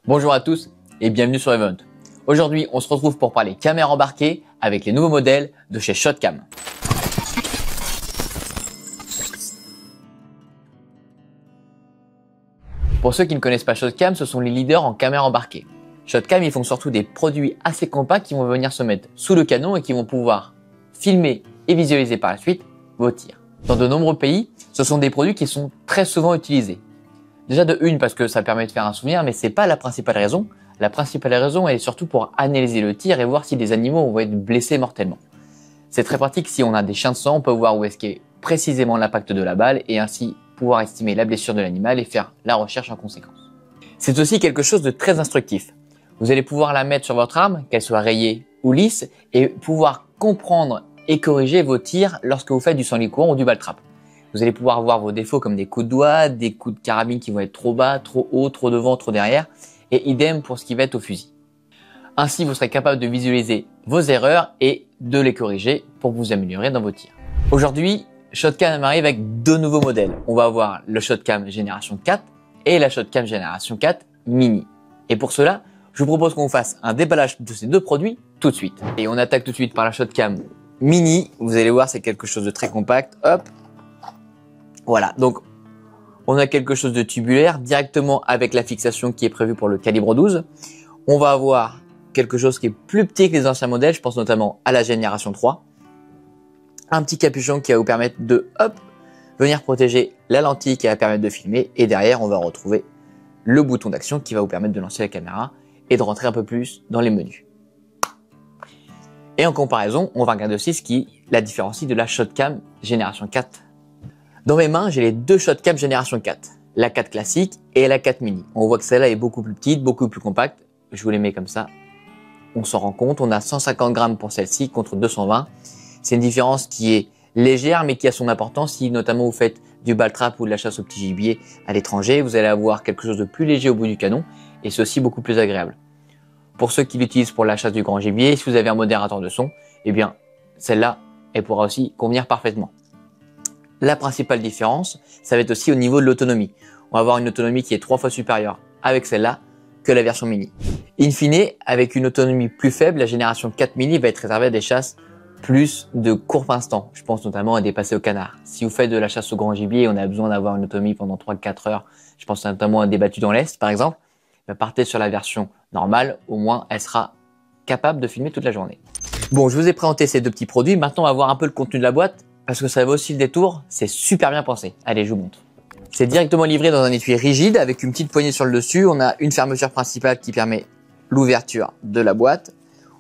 Bonjour à tous et bienvenue sur Event. Aujourd'hui, on se retrouve pour parler caméra embarquée avec les nouveaux modèles de chez Shotcam. Pour ceux qui ne connaissent pas Shotcam, ce sont les leaders en caméra embarquée. Shotcam, ils font surtout des produits assez compacts qui vont venir se mettre sous le canon et qui vont pouvoir filmer et visualiser par la suite vos tirs. Dans de nombreux pays, ce sont des produits qui sont très souvent utilisés. Déjà de une parce que ça permet de faire un souvenir, mais c'est pas la principale raison. La principale raison elle est surtout pour analyser le tir et voir si des animaux vont être blessés mortellement. C'est très pratique si on a des chiens de sang, on peut voir où est-ce qu'est précisément l'impact de la balle et ainsi pouvoir estimer la blessure de l'animal et faire la recherche en conséquence. C'est aussi quelque chose de très instructif. Vous allez pouvoir la mettre sur votre arme, qu'elle soit rayée ou lisse, et pouvoir comprendre et corriger vos tirs lorsque vous faites du sanglier courant ou du ball-trap. Vous allez pouvoir voir vos défauts comme des coups de doigt, des coups de carabine qui vont être trop bas, trop haut, trop devant, trop derrière, et idem pour ce qui va être au fusil. Ainsi, vous serez capable de visualiser vos erreurs et de les corriger pour vous améliorer dans vos tirs. Aujourd'hui, Shotcam arrive avec deux nouveaux modèles. On va avoir le Shotcam Génération 4 et la Shotcam Génération 4 Mini. Et pour cela, je vous propose qu'on fasse un déballage de ces deux produits tout de suite. Et on attaque tout de suite par la Shotcam Mini. Vous allez voir, c'est quelque chose de très compact. Hop. Voilà, donc on a quelque chose de tubulaire directement avec la fixation qui est prévue pour le calibre 12. On va avoir quelque chose qui est plus petit que les anciens modèles, je pense notamment à la génération 3. Un petit capuchon qui va vous permettre de venir protéger la lentille qui va permettre de filmer. Et derrière, on va retrouver le bouton d'action qui va vous permettre de lancer la caméra et de rentrer un peu plus dans les menus. Et en comparaison, on va regarder aussi ce qui la différencie de la Shotcam Génération 4. Dans mes mains, j'ai les deux Shotcam Génération 4, la 4 classique et la 4 mini. On voit que celle-là est beaucoup plus petite, beaucoup plus compacte. Je vous les mets comme ça. On s'en rend compte. On a 150 grammes pour celle-ci contre 220. C'est une différence qui est légère, mais qui a son importance. Si notamment vous faites du ball-trap ou de la chasse au petit gibier à l'étranger, vous allez avoir quelque chose de plus léger au bout du canon et c'est aussi beaucoup plus agréable. Pour ceux qui l'utilisent pour la chasse du grand gibier, si vous avez un modérateur de son, eh bien, celle-là, elle pourra aussi convenir parfaitement. La principale différence, ça va être aussi au niveau de l'autonomie. On va avoir une autonomie qui est 3 fois supérieure avec celle-là que la version mini. In fine, avec une autonomie plus faible, la génération 4 mini va être réservée à des chasses plus de court instant. Je pense notamment à des passés au canard. Si vous faites de la chasse au grand gibier, on a besoin d'avoir une autonomie pendant 3-4 heures. Je pense notamment à des battues dans l'Est, par exemple. Partez sur la version normale, au moins elle sera capable de filmer toute la journée. Bon, je vous ai présenté ces deux petits produits. Maintenant, on va voir un peu le contenu de la boîte. Parce que ça vaut aussi le détour, c'est super bien pensé. Allez, je vous montre. C'est directement livré dans un étui rigide avec une petite poignée sur le dessus. On a une fermeture principale qui permet l'ouverture de la boîte.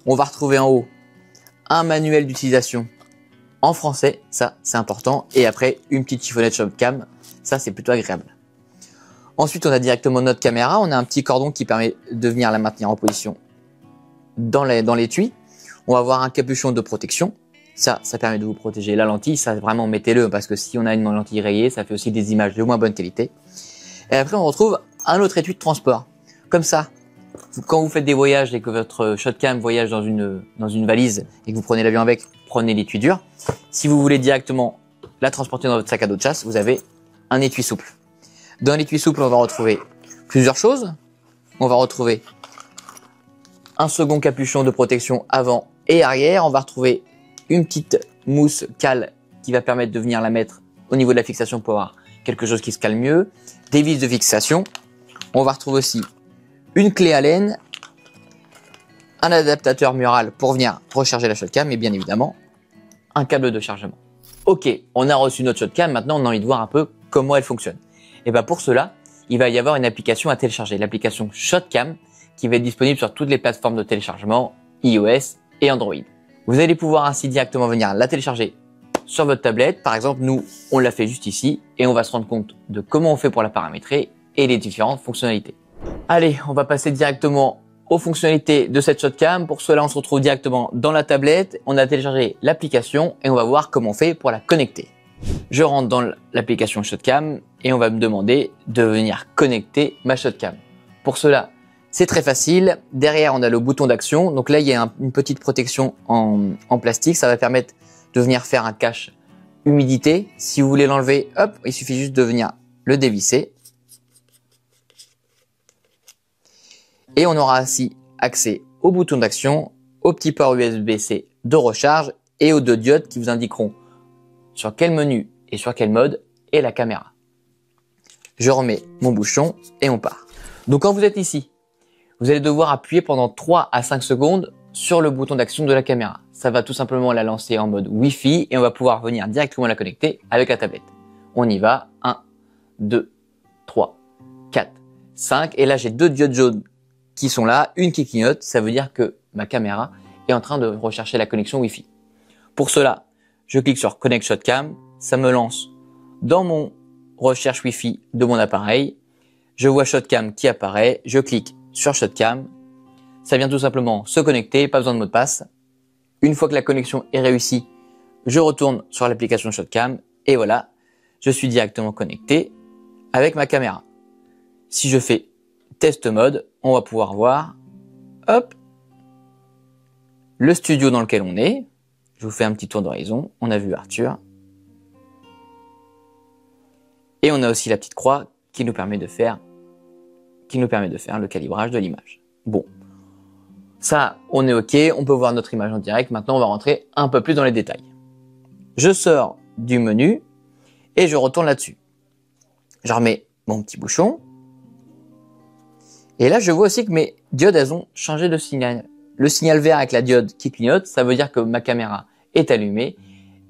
On va retrouver en haut un manuel d'utilisation en français, ça c'est important. Et après, une petite chiffonnette Shotcam, ça c'est plutôt agréable. Ensuite, on a directement notre caméra. On a un petit cordon qui permet de venir la maintenir en position dans l'étui. On va avoir un capuchon de protection. Ça permet de vous protéger la lentille. Ça, vraiment, mettez-le parce que si on a une lentille rayée, ça fait aussi des images de moins bonne qualité. Et après, on retrouve un autre étui de transport. Comme ça, quand vous faites des voyages et que votre Shotcam voyage dans une valise et que vous prenez l'avion avec, prenez l'étui dur. Si vous voulez directement la transporter dans votre sac à dos de chasse, vous avez un étui souple. Dans l'étui souple, on va retrouver plusieurs choses. On va retrouver un second capuchon de protection avant et arrière. On va retrouver une petite mousse cale qui va permettre de venir la mettre au niveau de la fixation pour avoir quelque chose qui se cale mieux. Des vis de fixation. On va retrouver aussi une clé Allen, un adaptateur mural pour venir recharger la Shotcam et bien évidemment un câble de chargement. Ok, on a reçu notre Shotcam, maintenant on a envie de voir un peu comment elle fonctionne. Et bien pour cela, il va y avoir une application à télécharger, l'application Shotcam qui va être disponible sur toutes les plateformes de téléchargement iOS et Android. Vous allez pouvoir ainsi directement venir la télécharger sur votre tablette. Par exemple, nous, on l'a fait juste ici et on va se rendre compte de comment on fait pour la paramétrer et les différentes fonctionnalités. Allez, on va passer directement aux fonctionnalités de cette Shotcam. Pour cela, on se retrouve directement dans la tablette. On a téléchargé l'application et on va voir comment on fait pour la connecter. Je rentre dans l'application Shotcam et on va me demander de venir connecter ma Shotcam. Pour cela, c'est très facile. Derrière, on a le bouton d'action. Donc là, il y a une petite protection en plastique. Ça va permettre de venir faire un cache humidité. Si vous voulez l'enlever, hop, il suffit juste de venir le dévisser. Et on aura ainsi accès au bouton d'action, au petit port USB-C de recharge et aux 2 diodes qui vous indiqueront sur quel menu et sur quel mode est la caméra. Je remets mon bouchon et on part. Donc quand vous êtes ici, vous allez devoir appuyer pendant 3 à 5 secondes sur le bouton d'action de la caméra. Ça va tout simplement la lancer en mode Wi-Fi et on va pouvoir venir directement la connecter avec la tablette. On y va. 1, 2, 3, 4, 5. Et là, j'ai 2 diodes jaunes qui sont là, une qui clignote. Ça veut dire que ma caméra est en train de rechercher la connexion Wi-Fi. Pour cela, je clique sur Connect Shotcam. Ça me lance dans mon recherche Wi-Fi de mon appareil. Je vois Shotcam qui apparaît. Je clique sur Shotcam. Ça vient tout simplement se connecter, pas besoin de mot de passe. Une fois que la connexion est réussie, je retourne sur l'application Shotcam et voilà, je suis directement connecté avec ma caméra. Si je fais test mode, on va pouvoir voir, hop, le studio dans lequel on est. Je vous fais un petit tour d'horizon. On a vu Arthur. Et on a aussi la petite croix qui nous permet de faire le calibrage de l'image. Bon. Ça, on est OK. On peut voir notre image en direct. Maintenant, on va rentrer un peu plus dans les détails. Je sors du menu et je retourne là-dessus. Je remets mon petit bouchon. Et là, je vois aussi que mes diodes, elles ont changé de signal. Le signal vert avec la diode qui clignote, ça veut dire que ma caméra est allumée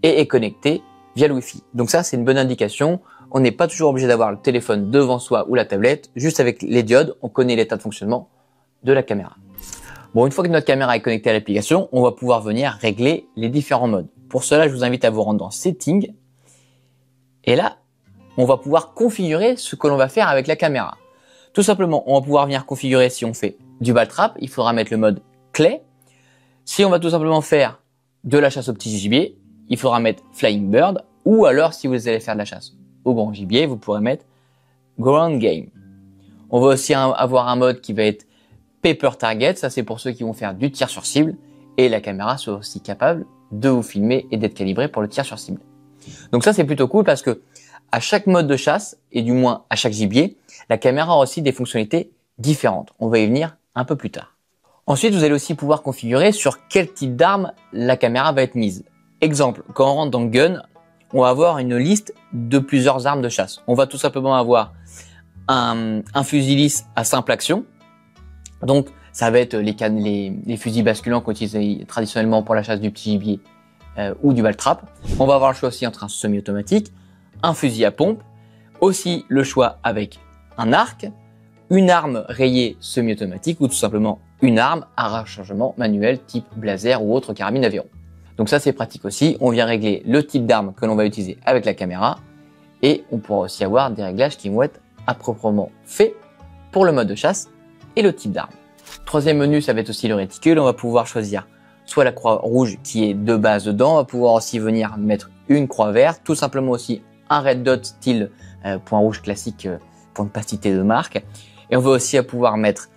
et est connectée via le Wi-Fi. Donc ça, c'est une bonne indication. On n'est pas toujours obligé d'avoir le téléphone devant soi ou la tablette. Juste avec les diodes, on connaît l'état de fonctionnement de la caméra. Bon, une fois que notre caméra est connectée à l'application, on va pouvoir venir régler les différents modes. Pour cela, je vous invite à vous rendre dans Settings. Et là, on va pouvoir configurer ce que l'on va faire avec la caméra. Tout simplement, on va pouvoir venir configurer si on fait du ball trap, il faudra mettre le mode clé. Si on va tout simplement faire de la chasse au petit gibier, il faudra mettre Flying Bird. Ou alors, si vous allez faire de la chasse au grand gibier, vous pourrez mettre Ground Game. On va aussi avoir un mode qui va être Paper Target. Ça, c'est pour ceux qui vont faire du tir sur cible. Et la caméra soit aussi capable de vous filmer et d'être calibrée pour le tir sur cible. Donc ça, c'est plutôt cool parce que à chaque mode de chasse, et du moins à chaque gibier, la caméra a aussi des fonctionnalités différentes. On va y venir un peu plus tard. Ensuite, vous allez aussi pouvoir configurer sur quel type d'arme la caméra va être mise. Exemple, quand on rentre dans Gun, on va avoir une liste de plusieurs armes de chasse. On va tout simplement avoir un fusil lisse à simple action. Donc, ça va être les fusils basculants qu'on utilise traditionnellement pour la chasse du petit gibier ou du ball trap. On va avoir le choix aussi entre un semi-automatique, un fusil à pompe, aussi le choix avec un arc, une arme rayée semi-automatique ou tout simplement une arme à rechargement manuel type blazer ou autre carabine Aveyron. Donc ça, c'est pratique aussi. On vient régler le type d'arme que l'on va utiliser avec la caméra et on pourra aussi avoir des réglages qui vont être à proprement faits pour le mode de chasse et le type d'arme. Troisième menu, ça va être aussi le réticule. On va pouvoir choisir soit la croix rouge qui est de base dedans. On va pouvoir aussi venir mettre une croix verte, tout simplement aussi un red dot style point rouge classique pour ne pas citer de marque. Et on va aussi pouvoir mettre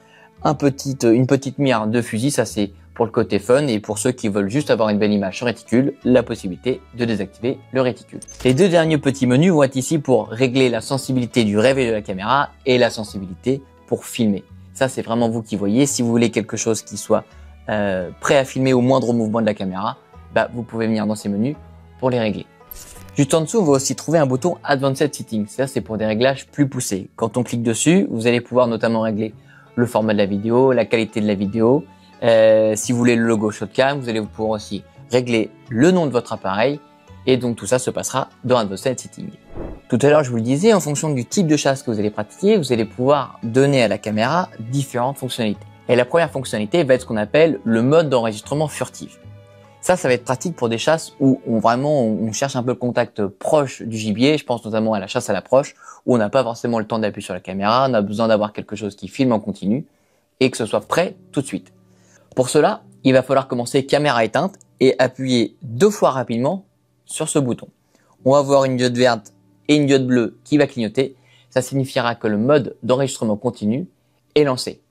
une petite mire de fusil. Ça, c'est pour le côté fun et pour ceux qui veulent juste avoir une belle image sur réticule, la possibilité de désactiver le réticule. Les deux derniers petits menus vont être ici pour régler la sensibilité du réveil de la caméra et la sensibilité pour filmer. Ça, c'est vraiment vous qui voyez. Si vous voulez quelque chose qui soit prêt à filmer au moindre mouvement de la caméra, vous pouvez venir dans ces menus pour les régler. Juste en dessous, on va aussi trouver un bouton Advanced Settings. Ça, c'est pour des réglages plus poussés. Quand on clique dessus, vous allez pouvoir notamment régler le format de la vidéo, la qualité de la vidéo. Si vous voulez le logo Shotcam, vous allez pouvoir aussi régler le nom de votre appareil. Et donc, tout ça se passera dans Advanced Settings. Tout à l'heure, je vous le disais, en fonction du type de chasse que vous allez pratiquer, vous allez pouvoir donner à la caméra différentes fonctionnalités. Et la première fonctionnalité va être ce qu'on appelle le mode d'enregistrement furtif. Ça va être pratique pour des chasses où on cherche un peu le contact proche du gibier. Je pense notamment à la chasse à l'approche où on n'a pas forcément le temps d'appuyer sur la caméra. On a besoin d'avoir quelque chose qui filme en continu et que ce soit prêt tout de suite. Pour cela, il va falloir commencer caméra éteinte et appuyer 2 fois rapidement sur ce bouton. On va voir une diode verte et une diode bleue qui va clignoter. Ça signifiera que le mode d'enregistrement continu est lancé.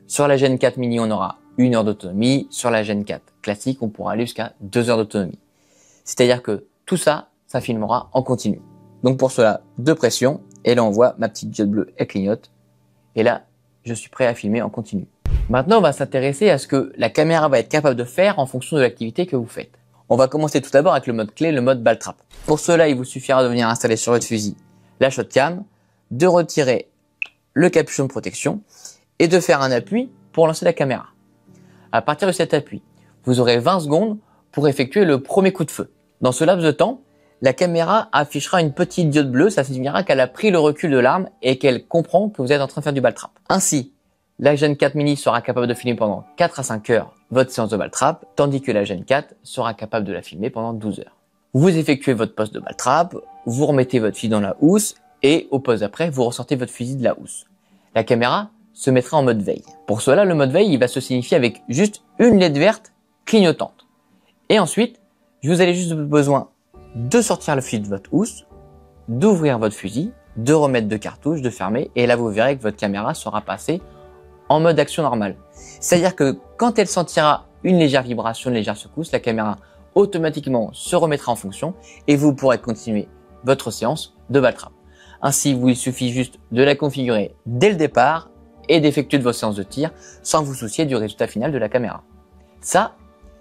Sur la Gen 4 Mini, on aura 1 heure d'autonomie. Sur la Gen 4 classique, on pourra aller jusqu'à 2 heures d'autonomie. C'est-à-dire que tout ça, ça filmera en continu. Donc pour cela, 2 pressions. Et là, on voit ma petite diode bleue, elle clignote. Et là, je suis prêt à filmer en continu. Maintenant, on va s'intéresser à ce que la caméra va être capable de faire en fonction de l'activité que vous faites. On va commencer tout d'abord avec le mode clé, le mode balle trap. Pour cela, il vous suffira de venir installer sur votre fusil la shotcam, de retirer le capuchon de protection et de faire un appui pour lancer la caméra. À partir de cet appui, vous aurez 20 secondes pour effectuer le premier coup de feu. Dans ce laps de temps, la caméra affichera une petite diode bleue, ça signifie qu'elle a pris le recul de l'arme et qu'elle comprend que vous êtes en train de faire du ball trap. Ainsi, la Gen 4 Mini sera capable de filmer pendant 4 à 5 heures votre séance de ball trap, tandis que la Gen 4 sera capable de la filmer pendant 12 heures. Vous effectuez votre poste de ball trap, vous remettez votre fusil dans la housse et au poste d'après, vous ressortez votre fusil de la housse. La caméra se mettra en mode veille. Pour cela, le mode veille, il va se signifier avec juste une LED verte clignotante. Et ensuite, vous avez juste besoin de sortir le fusil de votre housse, d'ouvrir votre fusil, de remettre deux cartouches, de fermer, et là vous verrez que votre caméra sera passée en mode action normale. C'est-à-dire que quand elle sentira une légère vibration, une légère secousse, la caméra automatiquement se remettra en fonction et vous pourrez continuer votre séance de ball trap. Ainsi, il suffit juste de la configurer dès le départ et d'effectuer de vos séances de tir sans vous soucier du résultat final de la caméra. Ça,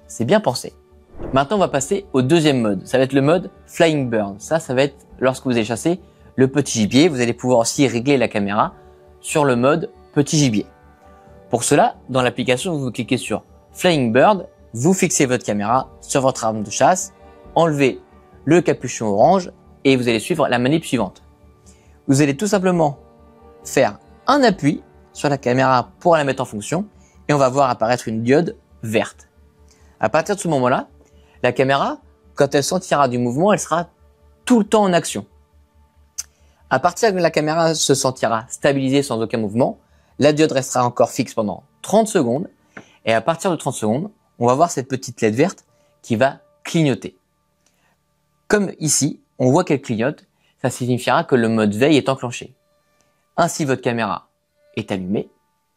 c'est bien pensé. Maintenant, on va passer au deuxième mode. Ça va être le mode Flying Bird. Ça va être lorsque vous allez chasser le petit gibier. Vous allez pouvoir aussi régler la caméra sur le mode petit gibier. Pour cela, dans l'application, vous cliquez sur Flying Bird, vous fixez votre caméra sur votre arme de chasse, enlevez le capuchon orange et vous allez suivre la manip suivante. Vous allez tout simplement faire un appui sur la caméra pour la mettre en fonction et on va voir apparaître une diode verte. À partir de ce moment-là, la caméra, quand elle sentira du mouvement, elle sera tout le temps en action. À partir de la caméra se sentira stabilisée sans aucun mouvement, la diode restera encore fixe pendant 30 secondes et à partir de 30 secondes, on va voir cette petite LED verte qui va clignoter. Comme ici, on voit qu'elle clignote, ça signifiera que le mode veille est enclenché. Ainsi, votre caméra est allumée,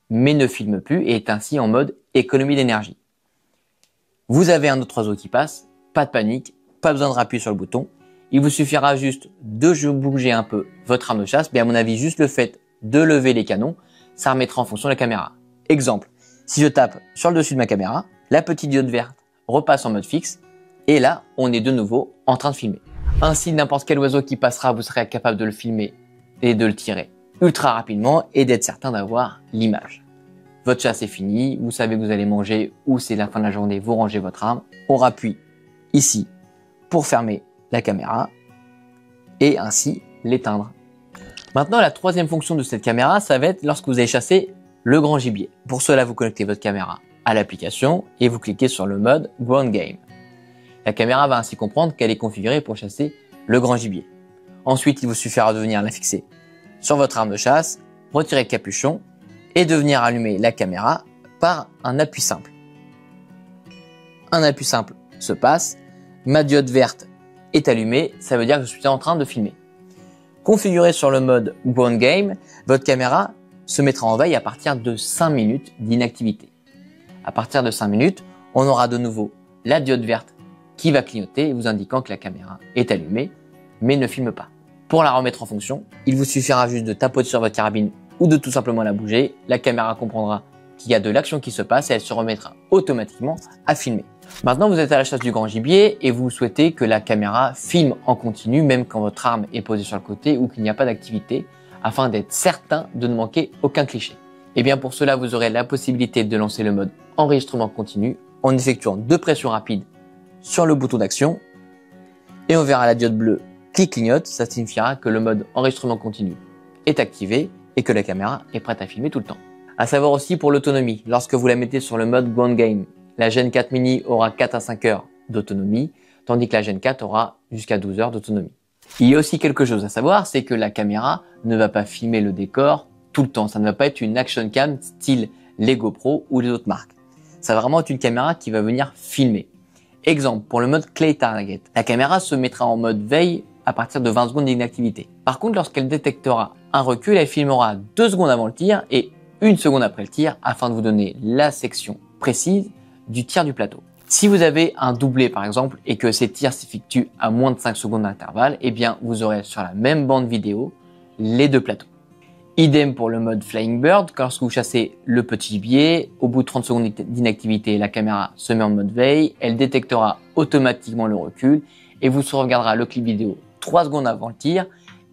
mais ne filme plus et est ainsi en mode économie d'énergie. Vous avez un autre oiseau qui passe, pas de panique, pas besoin de appuyer sur le bouton. Il vous suffira juste de bouger un peu votre arme de chasse, mais à mon avis, juste le fait de lever les canons, ça remettra en fonction la caméra. Exemple, si je tape sur le dessus de ma caméra, la petite diode verte repasse en mode fixe, et là, on est de nouveau en train de filmer. Ainsi, n'importe quel oiseau qui passera, vous serez capable de le filmer et de le tirer ultra rapidement et d'être certain d'avoir l'image. Votre chasse est finie, vous savez que vous allez manger ou c'est la fin de la journée, vous rangez votre arme. On appuie ici pour fermer la caméra et ainsi l'éteindre. Maintenant, la troisième fonction de cette caméra, ça va être lorsque vous allez chasser le grand gibier. Pour cela, vous connectez votre caméra à l'application et vous cliquez sur le mode Ground Game. La caméra va ainsi comprendre qu'elle est configurée pour chasser le grand gibier. Ensuite, il vous suffira de venir la fixer sur votre arme de chasse, retirer le capuchon et de venir allumer la caméra par un appui simple. Un appui simple se passe, ma diode verte est allumée, ça veut dire que je suis en train de filmer. Configuré sur le mode Ground Game, votre caméra se mettra en veille à partir de 5 minutes d'inactivité. À partir de 5 minutes, on aura de nouveau la diode verte qui va clignoter, vous indiquant que la caméra est allumée, mais ne filme pas. Pour la remettre en fonction, il vous suffira juste de tapoter sur votre carabine ou de tout simplement la bouger. La caméra comprendra qu'il y a de l'action qui se passe et elle se remettra automatiquement à filmer. Maintenant, vous êtes à la chasse du grand gibier et vous souhaitez que la caméra filme en continu même quand votre arme est posée sur le côté ou qu'il n'y a pas d'activité afin d'être certain de ne manquer aucun cliché. Et bien pour cela, vous aurez la possibilité de lancer le mode enregistrement continu en effectuant 2 pressions rapides sur le bouton d'action et on verra la diode bleue qui clignote, ça signifiera que le mode enregistrement continu est activé et que la caméra est prête à filmer tout le temps. À savoir aussi pour l'autonomie, lorsque vous la mettez sur le mode Ground Game, la Gen 4 Mini aura 4 à 5 heures d'autonomie, tandis que la Gen 4 aura jusqu'à 12 heures d'autonomie. Il y a aussi quelque chose à savoir, c'est que la caméra ne va pas filmer le décor tout le temps. Ça ne va pas être une action cam style les GoPro ou les autres marques. Ça va vraiment être une caméra qui va venir filmer. Exemple, pour le mode Clay Target, la caméra se mettra en mode veille à partir de 20 secondes d'inactivité. Par contre, lorsqu'elle détectera un recul, elle filmera 2 secondes avant le tir et 1 seconde après le tir afin de vous donner la section précise du tir du plateau. Si vous avez un doublé par exemple et que ces tirs s'effectuent à moins de 5 secondes d'intervalle, eh bien vous aurez sur la même bande vidéo les 2 plateaux. Idem pour le mode Flying Bird, lorsque vous chassez le petit gibier, au bout de 30 secondes d'inactivité, la caméra se met en mode veille, elle détectera automatiquement le recul et vous sauvegardera le clip vidéo 3 secondes avant le tir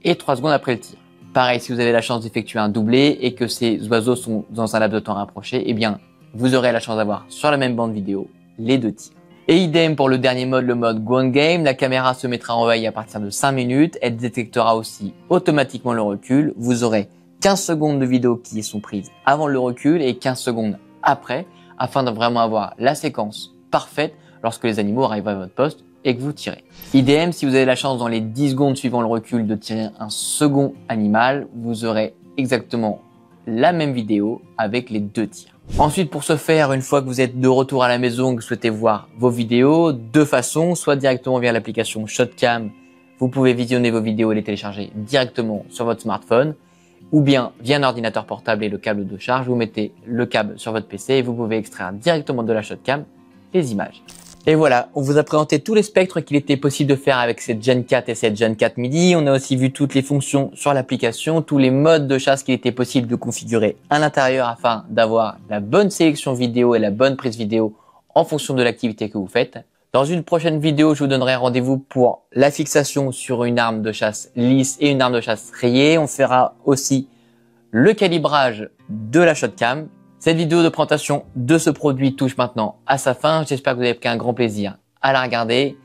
et 3 secondes après le tir. Pareil, si vous avez la chance d'effectuer un doublé et que ces oiseaux sont dans un laps de temps rapproché, eh bien, vous aurez la chance d'avoir sur la même bande vidéo les 2 tirs. Et idem pour le dernier mode, le mode Go On Game, la caméra se mettra en veille à partir de 5 minutes, elle détectera aussi automatiquement le recul, vous aurez 15 secondes de vidéo qui sont prises avant le recul et 15 secondes après, afin de vraiment avoir la séquence parfaite lorsque les animaux arrivent à votre poste et que vous tirez. Idem, si vous avez la chance dans les 10 secondes suivant le recul de tirer un second animal, vous aurez exactement la même vidéo avec les 2 tirs. Ensuite, pour ce faire, une fois que vous êtes de retour à la maison et que vous souhaitez voir vos vidéos, deux façons, soit directement via l'application ShotCam, vous pouvez visionner vos vidéos et les télécharger directement sur votre smartphone, ou bien via un ordinateur portable et le câble de charge, vous mettez le câble sur votre PC et vous pouvez extraire directement de la ShotCam les images. Et voilà, on vous a présenté tous les spectres qu'il était possible de faire avec cette Gen 4 et cette Gen 4 Midi. On a aussi vu toutes les fonctions sur l'application, tous les modes de chasse qu'il était possible de configurer à l'intérieur afin d'avoir la bonne sélection vidéo et la bonne prise vidéo en fonction de l'activité que vous faites. Dans une prochaine vidéo, je vous donnerai rendez-vous pour la fixation sur une arme de chasse lisse et une arme de chasse rayée. On fera aussi le calibrage de la ShotCam. Cette vidéo de présentation de ce produit touche maintenant à sa fin. J'espère que vous avez pris un grand plaisir à la regarder.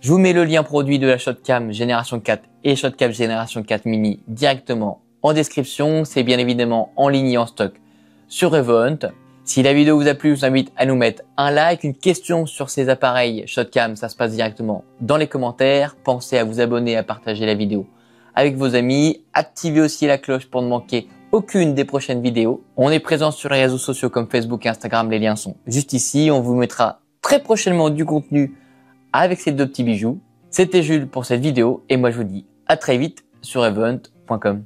Je vous mets le lien produit de la ShotCam Génération 4 et ShotCam Génération 4 Mini directement en description. C'est bien évidemment en ligne et en stock sur Revohunt. Si la vidéo vous a plu, je vous invite à nous mettre un like, une question sur ces appareils ShotCam. Ça se passe directement dans les commentaires. Pensez à vous abonner, à partager la vidéo avec vos amis. Activez aussi la cloche pour ne manquer aucune des prochaines vidéos. On est présent sur les réseaux sociaux comme Facebook et Instagram. Les liens sont juste ici. On vous mettra très prochainement du contenu avec ces 2 petits bijoux. C'était Jules pour cette vidéo et moi je vous dis à très vite sur revohunt.com.